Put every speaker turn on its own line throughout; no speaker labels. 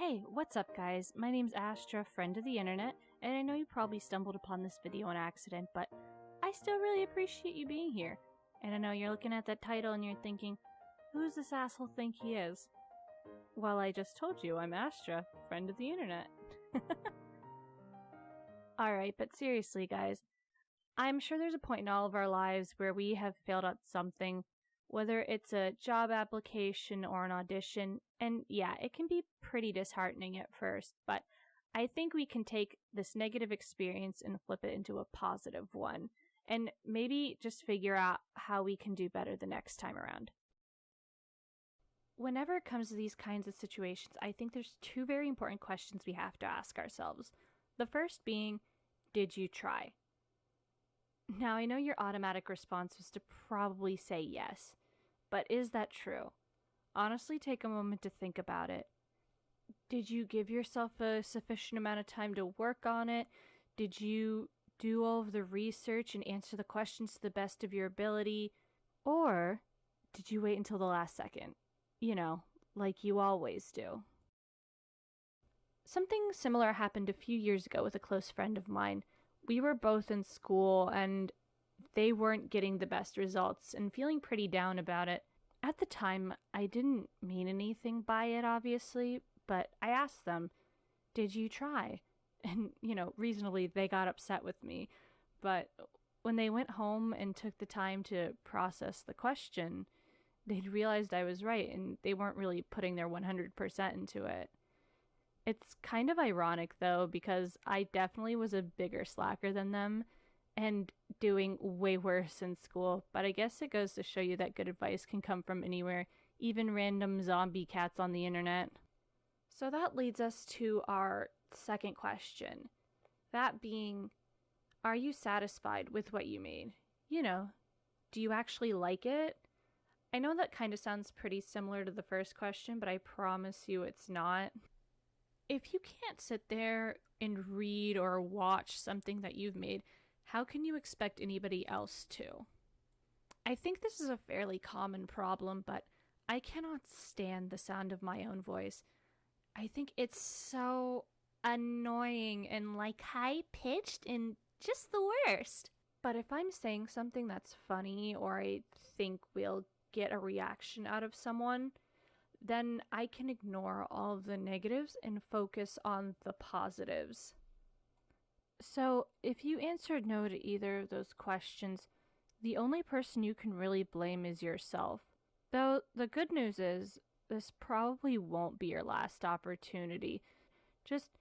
Hey, what's up guys? My name's Astra, friend of the internet, and I know you probably stumbled upon this video on accident, but I still really appreciate you being here. And I know you're looking at that title and you're thinking, who's this asshole think he is? Well, I just told you, I'm Astra, friend of the internet. Alright, but seriously guys, I'm sure there's a point in all of our lives where we have failed at something, whether it's a job application or an audition, and yeah, it can be pretty disheartening at first, but I think we can take this negative experience and flip it into a positive one, and maybe just figure out how we can do better the next time around. Whenever it comes to these kinds of situations, I think there's two very important questions we have to ask ourselves. The first being, did you try? Now, I know your automatic response was to probably say yes, but is that true? Honestly, take a moment to think about it. Did you give yourself a sufficient amount of time to work on it? Did you do all of the research and answer the questions to the best of your ability? Or did you wait until the last second? You know, like you always do. Something similar happened a few years ago with a close friend of mine. We were both in school and they weren't getting the best results and feeling pretty down about it. At the time, I didn't mean anything by it, obviously, but I asked them, did you try? And, reasonably, they got upset with me. But when they went home and took the time to process the question, they'd realized I was right and they weren't really putting their 100% into it. It's kind of ironic, though, because I definitely was a bigger slacker than them and doing way worse in school, but I guess it goes to show you that good advice can come from anywhere, even random zombie cats on the internet. So that leads us to our second question, that being, are you satisfied with what you made? Do you actually like it? I know that kind of sounds pretty similar to the first question, but I promise you it's not. If you can't sit there and read or watch something that you've made, how can you expect anybody else to? I think this is a fairly common problem, but I cannot stand the sound of my own voice. I think it's so annoying and high-pitched and just the worst. But if I'm saying something that's funny or I think will get a reaction out of someone, then I can ignore all of the negatives and focus on the positives. So, if you answered no to either of those questions, the only person you can really blame is yourself. Though, the good news is, this probably won't be your last opportunity. Just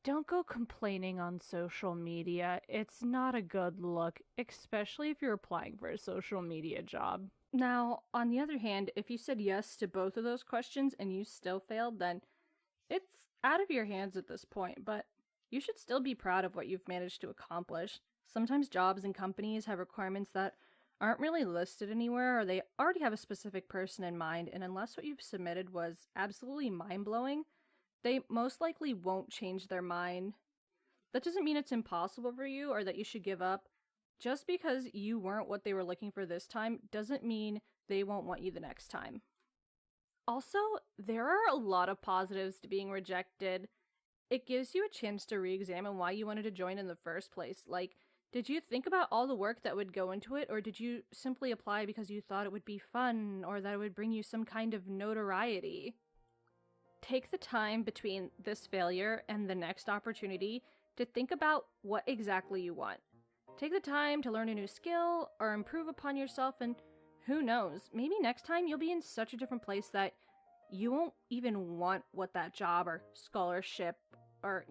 don't go complaining on social media. It's not a good look, especially if you're applying for a social media job. Now, on the other hand, if you said yes to both of those questions and you still failed, then it's out of your hands at this point, but you should still be proud of what you've managed to accomplish. Sometimes jobs and companies have requirements that aren't really listed anywhere, or they already have a specific person in mind, and unless what you've submitted was absolutely mind-blowing, they most likely won't change their mind. That doesn't mean it's impossible for you or that you should give up. Just because you weren't what they were looking for this time doesn't mean they won't want you the next time. Also, there are a lot of positives to being rejected. It gives you a chance to re-examine why you wanted to join in the first place. Did you think about all the work that would go into it, or did you simply apply because you thought it would be fun, or that it would bring you some kind of notoriety? Take the time between this failure and the next opportunity to think about what exactly you want. Take the time to learn a new skill, or improve upon yourself, and who knows, maybe next time you'll be in such a different place that you won't even want what that job or scholarship or,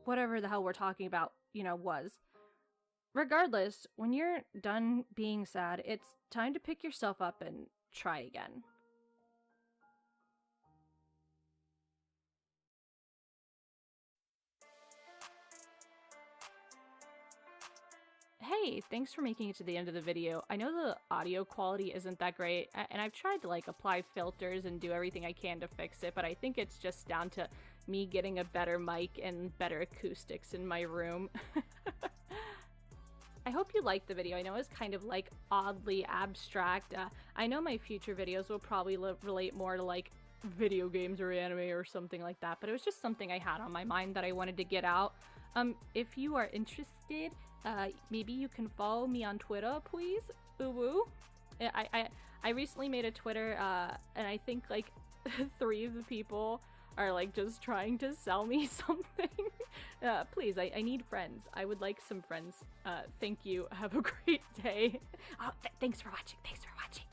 whatever the hell we're talking about, was. Regardless, when you're done being sad, it's time to pick yourself up and try again. Hey, thanks for making it to the end of the video. I know the audio quality isn't that great, and I've tried to apply filters and do everything I can to fix it, but I think it's just down to me getting a better mic and better acoustics in my room. I hope you liked the video. I know it's kind of oddly abstract. I know my future videos will probably relate more to video games or anime or something like that, but it was just something I had on my mind that I wanted to get out. If you are interested, maybe you can follow me on Twitter, please. Ooh woo. I recently made a Twitter, and I think like 3 of the people are like just trying to sell me something. Please, I need friends. I would like some friends. Thank you. Have a great day. Oh, thanks for watching. Thanks for watching.